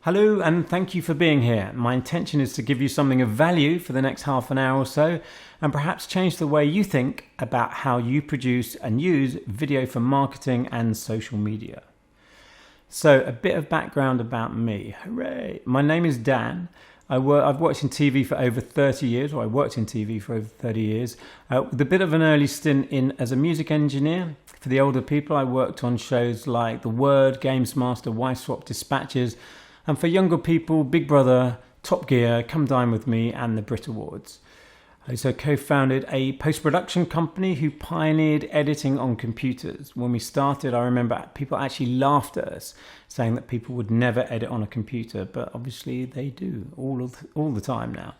Hello and thank you for being here. My intention is to give you something of value for the next half an hour or so and perhaps change the way you think about how you produce and use video for marketing and social media. So a bit of background about me. Hooray! My name is Dan. I've worked in TV for over 30 years, or I worked in TV for over 30 years, with a bit of an early stint in as a music engineer. For the older people, I worked on shows like The Word, Games Master, Wife Swap, Dispatches, and for younger people, Big Brother, Top Gear, Come Dine With Me, and the Brit Awards. I also co-founded a post-production company who pioneered editing on computers. When we started, I remember people actually laughed at us, saying that people would never edit on a computer, but obviously they do all the time now.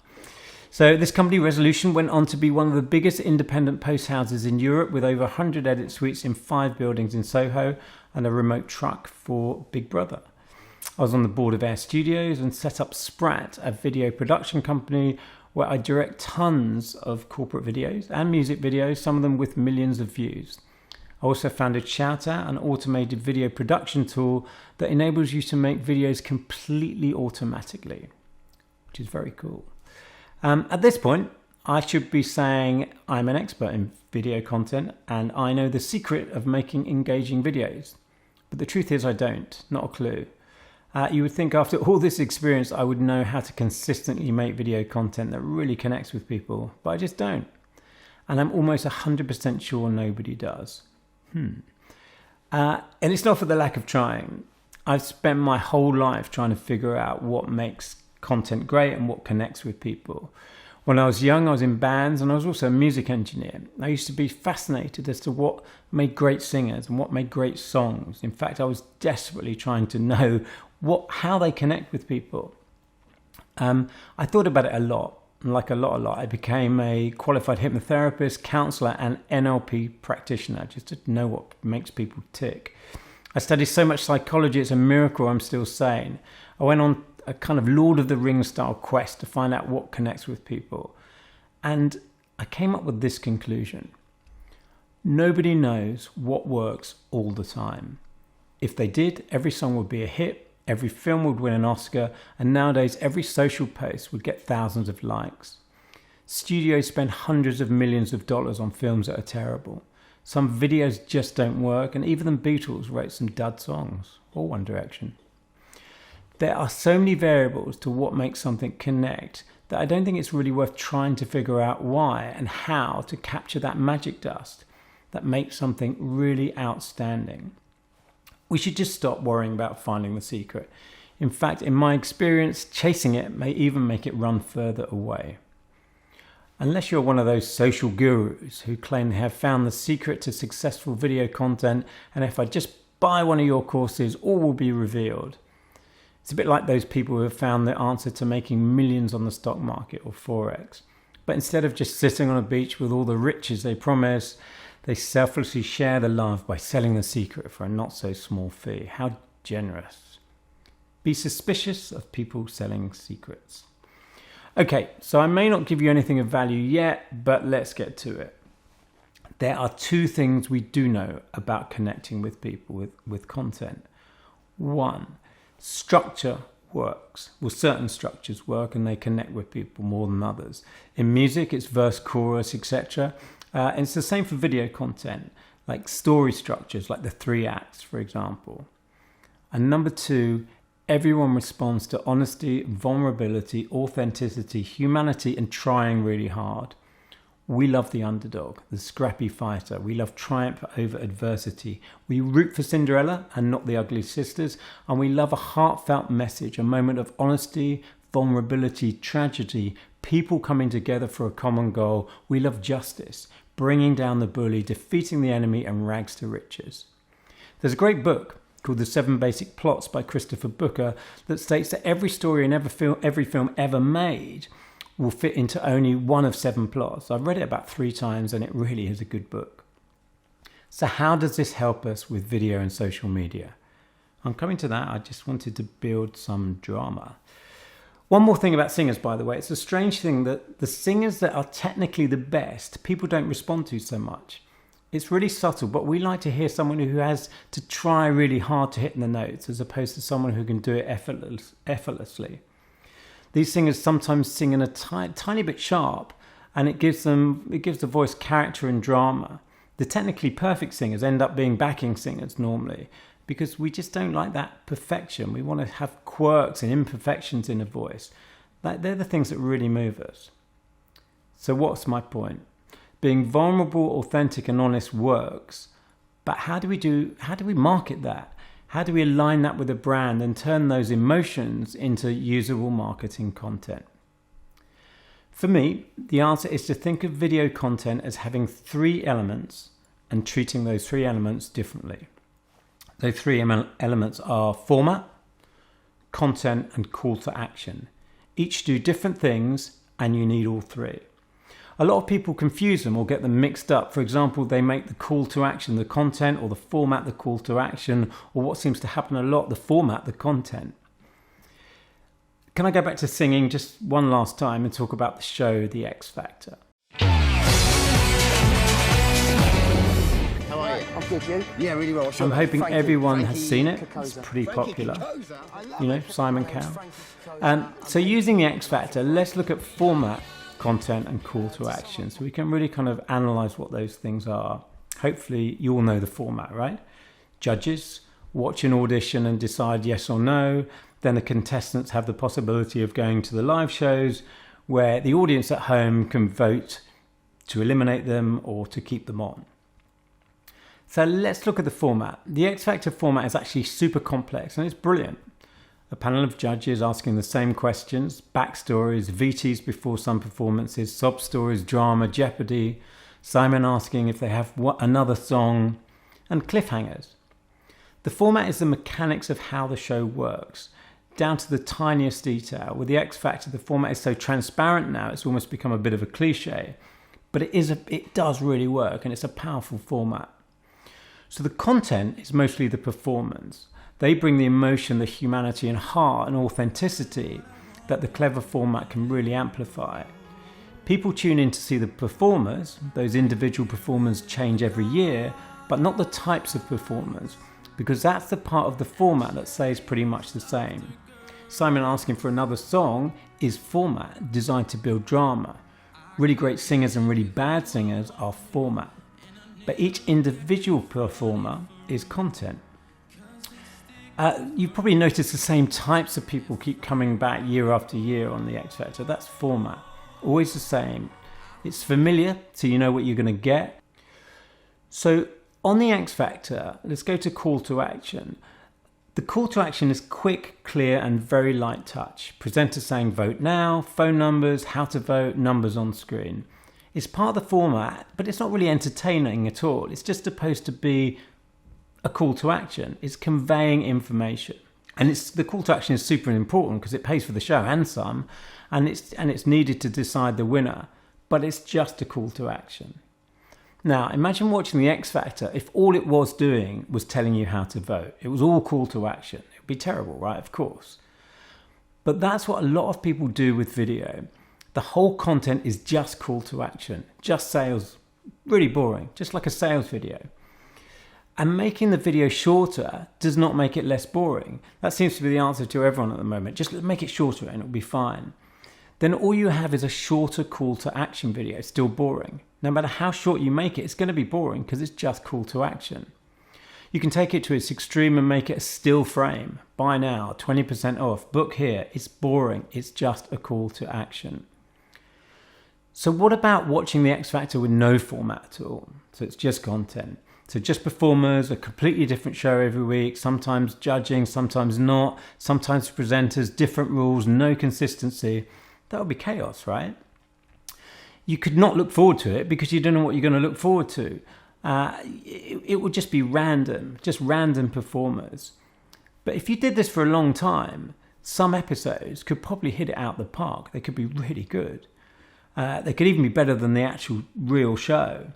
So this company, Resolution, went on to be one of the biggest independent post houses in Europe, with over 100 edit suites in 5 buildings in Soho and a remote truck for Big Brother. I was on the board of Air Studios and set up Sprat, a video production company where I direct tons of corporate videos and music videos, some of them with millions of views. I also founded Shoutout, an automated video production tool that enables you to make videos completely automatically, which is very cool. At this point, I should be saying I'm an expert in video content and I know the secret of making engaging videos. But the truth is I don't, not a clue. You would think after all this experience I would know how to consistently make video content that really connects with people, but I just don't. And I'm almost 100% sure nobody does. And it's not for the lack of trying. I've spent my whole life trying to figure out what makes content great and what connects with people. When I was young, I was in bands and I was also a music engineer. I used to be fascinated as to what made great singers and what made great songs. In fact, I was desperately trying to know how they connect with people. I thought about it a lot. Like a lot. I became a qualified hypnotherapist, counselor, and NLP practitioner just to know what makes people tick. I studied so much psychology, it's a miracle I'm still sane. I went on a kind of Lord of the Rings style quest to find out what connects with people. And I came up with this conclusion. Nobody knows what works all the time. If they did, every song would be a hit, every film would win an Oscar, and nowadays every social post would get thousands of likes. Studios spend hundreds of millions of dollars on films that are terrible. Some videos just don't work, and even the Beatles wrote some dud songs, or One Direction. There are so many variables to what makes something connect that I don't think it's really worth trying to figure out why and how to capture that magic dust that makes something really outstanding. We should just stop worrying about finding the secret. In fact, in my experience, chasing it may even make it run further away. Unless you're one of those social gurus who claim they have found the secret to successful video content, and if I just buy one of your courses, all will be revealed. It's a bit like those people who have found the answer to making millions on the stock market or Forex. But instead of just sitting on a beach with all the riches they promise, they selflessly share the love by selling the secret for a not so small fee. How generous. Be suspicious of people selling secrets. Okay, so I may not give you anything of value yet, but let's get to it. There are 2 things we do know about connecting with people with content. 1, structure works. Well, certain structures work and they connect with people more than others. In music, it's verse, chorus, etc. And it's the same for video content, like story structures, like the 3 acts, for example. And number 2, everyone responds to honesty, vulnerability, authenticity, humanity, and trying really hard. We love the underdog, the scrappy fighter. We love triumph over adversity. We root for Cinderella and not the ugly sisters. And we love a heartfelt message, a moment of honesty, vulnerability, tragedy, people coming together for a common goal. We love justice, bringing down the bully, defeating the enemy, and rags to riches. There's a great book called The 7 Basic Plots by Christopher Booker that states that every story in every film ever made will fit into only one of 7 plots. I've read it about 3 times and it really is a good book. So how does this help us with video and social media? I'm coming to that. I just wanted to build some drama. One more thing about singers, by the way. It's a strange thing that the singers that are technically the best, people don't respond to so much. It's really subtle, but we like to hear someone who has to try really hard to hit the notes as opposed to someone who can do it effortlessly. These singers sometimes sing in a tiny bit sharp, and it gives the voice character and drama. The technically perfect singers end up being backing singers normally, because we just don't like that perfection. We want to have quirks and imperfections in a voice. They're the things that really move us. So what's my point? Being vulnerable, authentic and honest works, but how do we market that? How do we align that with a brand and turn those emotions into usable marketing content? For me, the answer is to think of video content as having 3 elements and treating those 3 elements differently. Those 3 elements are format, content, and call to action. Each do different things, and you need all 3. A lot of people confuse them or get them mixed up. For example, they make the call to action the content, or the format the call to action, or what seems to happen a lot, the format the content. Can I go back to singing just one last time and talk about the show, The X Factor? How are you? I'm good, you? Yeah, really well. I'm hoping everyone has seen it. It's pretty popular. You know, Simon Cowell. So using The X Factor, let's look at format, content and call to action, so we can really kind of analyze what those things are. Hopefully you all know the format, right? Judges watch an audition and decide yes or no. Then the contestants have the possibility of going to the live shows where the audience at home can vote to eliminate them or to keep them on. So let's look at the format. The X Factor format is actually super complex and it's brilliant. A panel of judges asking the same questions, backstories, VTs before some performances, sob stories, drama, Jeopardy, Simon asking if they have another song, and cliffhangers. The format is the mechanics of how the show works, down to the tiniest detail. With the X Factor, the format is so transparent now, it's almost become a bit of a cliche, but it does really work, and it's a powerful format. So the content is mostly the performance. They bring the emotion, the humanity and heart and authenticity that the clever format can really amplify. People tune in to see the performers. Those individual performers change every year, but not the types of performers, because that's the part of the format that stays pretty much the same. Simon asking for another song is format designed to build drama. Really great singers and really bad singers are format. But each individual performer is content. You've probably noticed the same types of people keep coming back year after year on the X Factor. That's format. Always the same. It's familiar, so you know what you're going to get. So on the X Factor, let's go to call to action. The call to action is quick, clear, and very light touch. Presenter saying vote now, phone numbers, how to vote, numbers on screen. It's part of the format, but it's not really entertaining at all. It's just supposed to be a call to action. It's conveying information, and the call to action is super important because it pays for the show and some, and it's needed to decide the winner, but it's just a call to action. Now imagine watching the X Factor if all it was doing was telling you how to vote. It was all call to action. It would be terrible, right? Of course. But that's what a lot of people do with video. The whole content is just call to action, just sales. Really boring, just like a sales video. And making the video shorter does not make it less boring. That seems to be the answer to everyone at the moment. Just make it shorter and it'll be fine. Then all you have is a shorter call to action video. It's still boring. No matter how short you make it, it's going to be boring because it's just call to action. You can take it to its extreme and make it a still frame. Buy now, 20% off, book here. It's boring. It's just a call to action. So what about watching the X Factor with no format at all? So it's just content. So just performers, a completely different show every week, sometimes judging, sometimes not, sometimes presenters, different rules, no consistency. That would be chaos, right? You could not look forward to it because you don't know what you're going to look forward to. It would just be random, just random performers. But if you did this for a long time, some episodes could probably hit it out the park. They could be really good. They could even be better than the actual real show.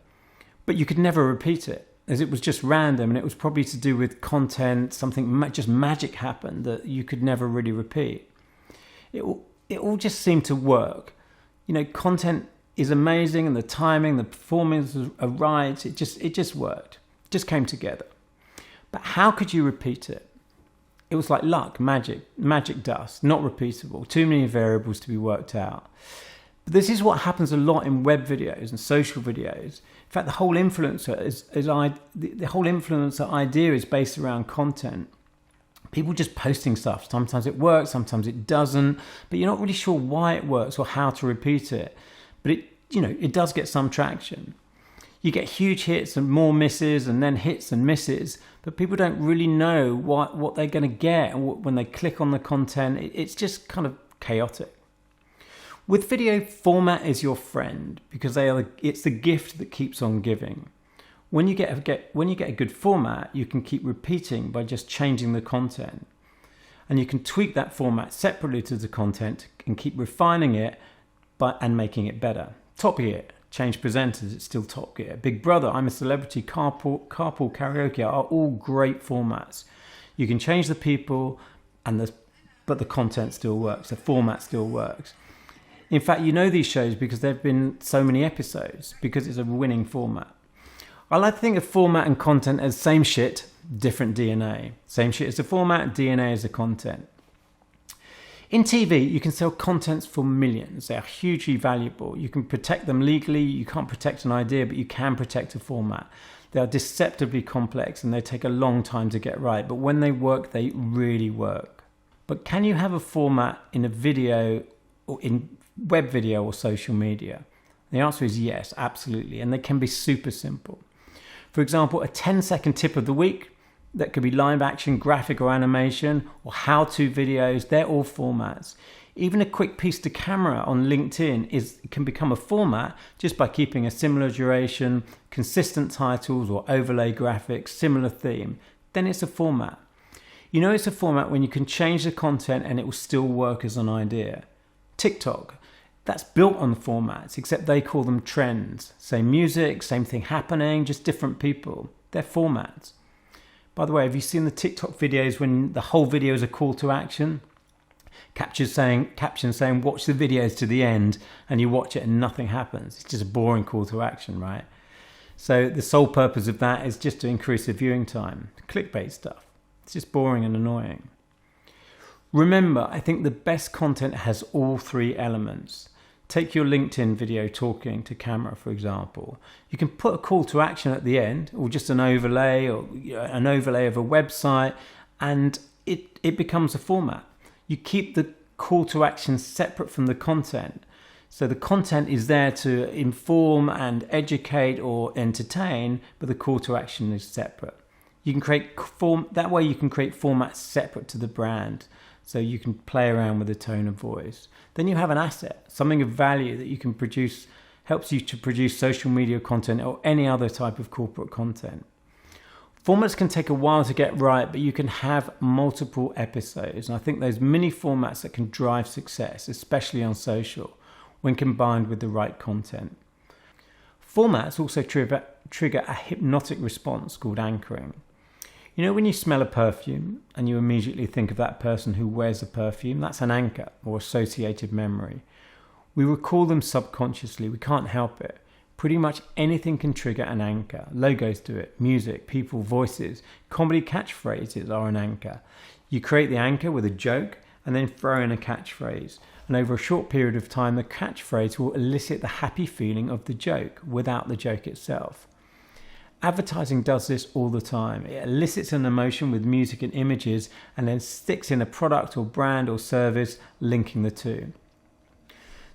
But you could never repeat it, as it was just random, and it was probably to do with content, something just magic happened that you could never really repeat. It all just seemed to work. You know, content is amazing, and the timing, the performance are right. It just worked. It just came together. But how could you repeat it? It was like luck, magic dust, not repeatable, too many variables to be worked out. But this is what happens a lot in web videos and social videos. In fact, the whole influencer the whole influencer idea is based around content. People just posting stuff. Sometimes it works, sometimes it doesn't, but you're not really sure why it works or how to repeat it. But it does get some traction. You get huge hits and more misses, and then hits and misses, but people don't really know what they're going to get. And when they click on the content, it's just kind of chaotic. With video, format is your friend because it's the gift that keeps on giving. When you get a good format, you can keep repeating by just changing the content, and you can tweak that format separately to the content and keep refining it and making it better. Top Gear, change presenters, it's still Top Gear. Big Brother, I'm a Celebrity, Carpool Karaoke are all great formats. You can change the people, but the content still works. The format still works. In fact, these shows because there have been so many episodes, because it's a winning format. I like to think of format and content as same shit, different DNA. Same shit as the format, DNA as the content. In TV, you can sell contents for millions. They are hugely valuable. You can protect them legally. You can't protect an idea, but you can protect a format. They are deceptively complex and they take a long time to get right. But when they work, they really work. But can you have a format in a video or in web video or social media? The answer is yes, absolutely. And they can be super simple. For example, a 10-second tip of the week that could be live action, graphic or animation, or how-to videos. They're all formats. Even a quick piece to camera on LinkedIn can become a format just by keeping a similar duration, consistent titles or overlay graphics, similar theme. Then it's a format. It's a format when you can change the content and it will still work as an idea. TikTok, that's built on formats, except they call them trends. Same music, same thing happening, just different people. They're formats. By the way, have you seen the TikTok videos when the whole video is a call to action? Caption saying, watch the videos to the end, and you watch it and nothing happens. It's just a boring call to action, right? So the sole purpose of that is just to increase the viewing time. Clickbait stuff. It's just boring and annoying. Remember, I think the best content has all three elements. Take your LinkedIn video talking to camera, for example. You can put a call to action at the end, or just an overlay of a website, and it becomes a format. You keep the call to action separate from the content. So the content is there to inform and educate or entertain, but the call to action is separate. You can create that way you can create formats separate to the brand. So you can play around with the tone of voice. Then you have an asset, something of value that you can produce, helps you to produce social media content or any other type of corporate content. Formats can take a while to get right, but you can have multiple episodes. And I think there's many formats that can drive success, especially on social, when combined with the right content. Formats also trigger a hypnotic response called anchoring. When you smell a perfume and you immediately think of that person who wears the perfume, that's an anchor or associated memory. We recall them subconsciously, we can't help it. Pretty much anything can trigger an anchor. Logos do it, music, people, voices, comedy catchphrases are an anchor. You create the anchor with a joke and then throw in a catchphrase. And over a short period of time, the catchphrase will elicit the happy feeling of the joke without the joke itself. Advertising does this all the time. It elicits an emotion with music and images and then sticks in a product or brand or service, linking the two.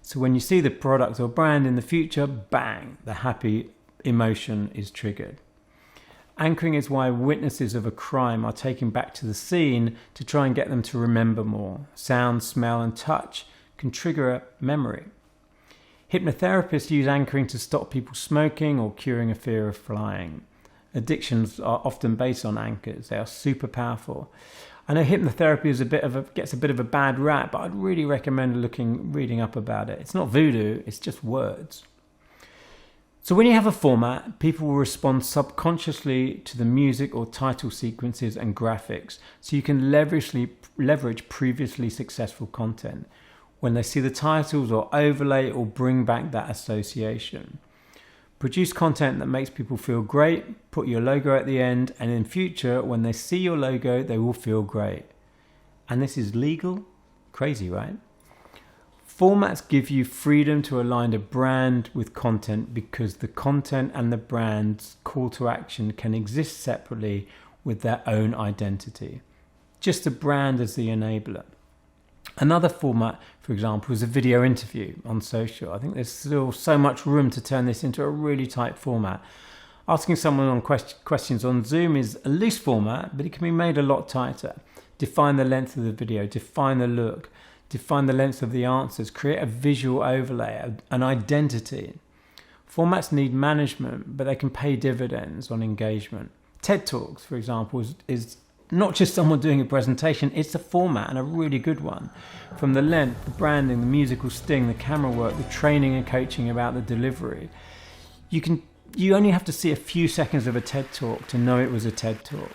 So when you see the product or brand in the future, bang, the happy emotion is triggered. Anchoring is why witnesses of a crime are taken back to the scene to try and get them to remember more. Sound, smell and touch can trigger a memory. Hypnotherapists use anchoring to stop people smoking or curing a fear of flying. Addictions are often based on anchors. They are super powerful. I know hypnotherapy gets a bit of a bad rap, but I'd really recommend reading up about it. It's not voodoo, it's just words. So when you have a format, people will respond subconsciously to the music or title sequences and graphics, so you can leverage previously successful content. when they see the titles or overlay or bring back that association. Produce content that makes people feel great, put your logo at the end, and in future, when they see your logo, they will feel great. And this is legal? Crazy, right? Formats give you freedom to align a brand with content because the content and the brand's call to action can exist separately with their own identity. Just the brand as the enabler. Another format, for example, is a video interview on social. I think there's still so much room to turn this into a really tight format. Asking someone on questions on Zoom is a loose format, but it can be made a lot tighter. Define the length of the video, define the look, define the length of the answers, create a visual overlay, an identity. Formats need management, but they can pay dividends on engagement. TED Talks, for example, is not just someone doing a presentation, it's a format and a really good one. From the length, the branding, the musical sting, the camera work, the training and coaching about the delivery. You only have to see a few seconds of a TED Talk to know it was a TED Talk.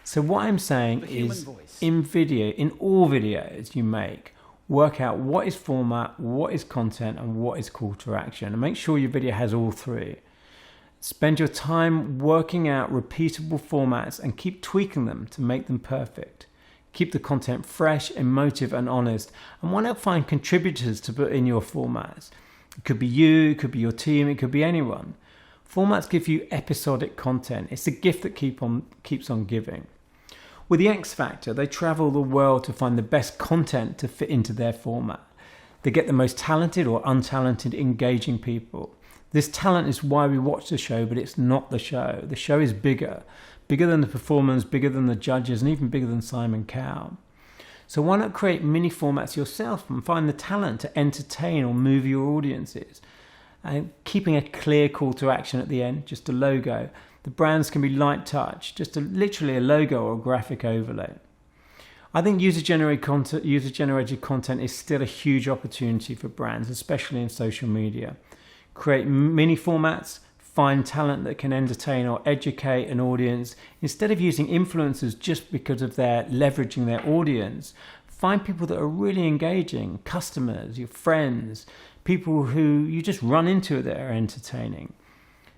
So what I'm saying is, in all videos you make, work out what is format, what is content, and what is call to action. And make sure your video has all three. Spend your time working out repeatable formats and keep tweaking them to make them perfect. Keep the content fresh, emotive, and honest. And why not find contributors to put in your formats? It could be you, it could be your team, it could be anyone. Formats give you episodic content. It's a gift that keeps on giving. With the X Factor, they travel the world to find the best content to fit into their format. They get the most talented or untalented, engaging people. This talent is why we watch the show, but it's not the show. The show is bigger than the performers, bigger than the judges, and even bigger than Simon Cowell. So why not create mini formats yourself and find the talent to entertain or move your audiences? And keeping a clear call to action at the end, just a logo. The brands can be light touch, just literally a logo or a graphic overlay. I think user-generated content is still a huge opportunity for brands, especially in social media. Create mini formats, find talent that can entertain or educate an audience. Instead of using influencers just because of their leveraging their audience, find people that are really engaging, customers, your friends, people who you just run into that are entertaining.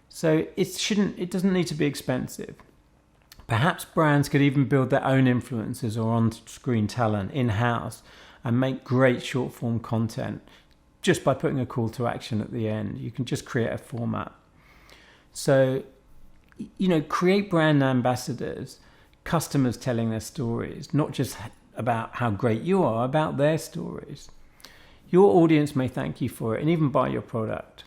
So it doesn't need to be expensive. Perhaps brands could even build their own influencers or on-screen talent in-house and make great short-form content just by putting a call to action at the end. You can just create a format. So, create brand ambassadors, customers telling their stories, not just about how great you are, about their stories. Your audience may thank you for it and even buy your product.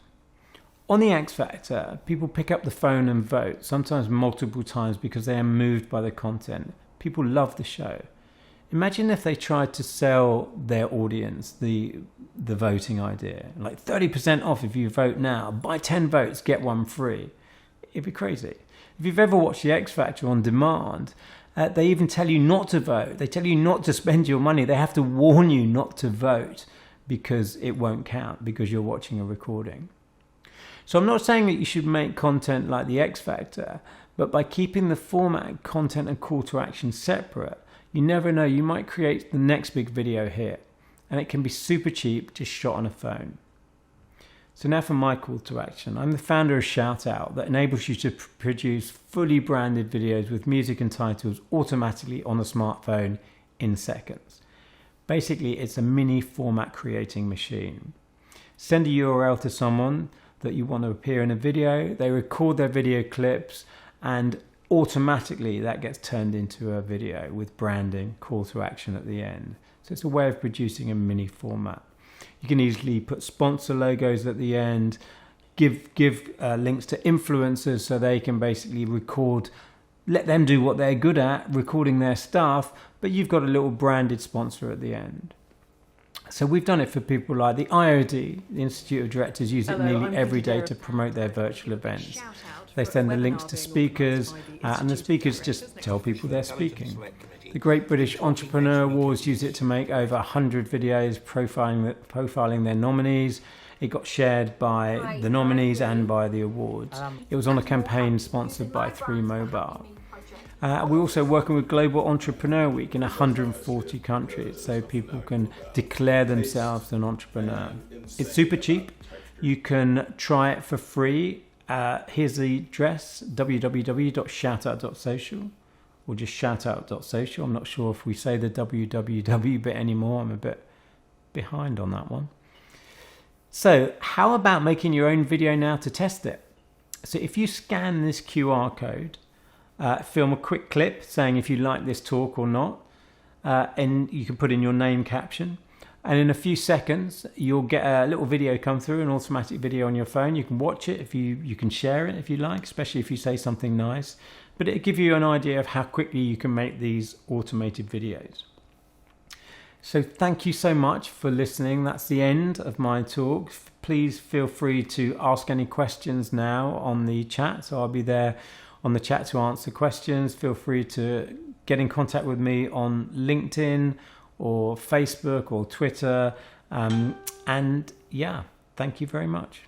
On the X Factor, people pick up the phone and vote, sometimes multiple times because they are moved by the content. People love the show. Imagine if they tried to sell their audience the voting idea, like 30% off if you vote now, buy 10 votes, get one free. It'd be crazy. If you've ever watched the X Factor on demand, they even tell you not to vote. They tell you not to spend your money. They have to warn you not to vote because it won't count because you're watching a recording. So I'm not saying that you should make content like the X Factor, but by keeping the format, content, and call to action separate, you never know, you might create the next big video hit, and it can be super cheap, just shot on a phone. So now for my call to action. I'm the founder of Shoutout that enables you to produce fully branded videos with music and titles automatically on a smartphone in seconds. Basically, it's a mini format creating machine. Send a URL to someone that you want to appear in a video, they record their video clips, and automatically that gets turned into a video with branding, call to action at the end. So it's a way of producing a mini format. You can easily put sponsor logos at the end, give links to influencers so they can basically record, let them do what they're good at, recording their stuff, but you've got a little branded sponsor at the end. So we've done it for people like the IOD, the Institute of Directors, use it nearly every day to promote their virtual events. They send the links to speakers, and the speakers just tell people they're speaking. The Great British Entrepreneur Awards use it to make over 100 videos profiling their nominees. It got shared by the nominees and by the awards. It was on a campaign sponsored by 3 Mobile. We're also working with Global Entrepreneur Week in 140 countries, so people can declare themselves an entrepreneur. It's super cheap. You can try it for free. Here's the address, www.shoutout.social, or just shoutout.social. I'm not sure if we say the www bit anymore. I'm a bit behind on that one. So how about making your own video now to test it? So if you scan this QR code, film a quick clip saying if you like this talk or not, and you can put in your name caption, and in a few seconds you'll get a little video come through, an automatic video on your phone. You can watch it, if you can share it if you like, especially if you say something nice, but it'll give you an idea of how quickly you can make these automated videos. So thank you so much for listening. That's the end of my talk. Please feel free to ask any questions now on the chat. So I'll be there on the chat to answer questions. Feel free to get in contact with me on LinkedIn or Facebook or Twitter. And yeah, thank you very much.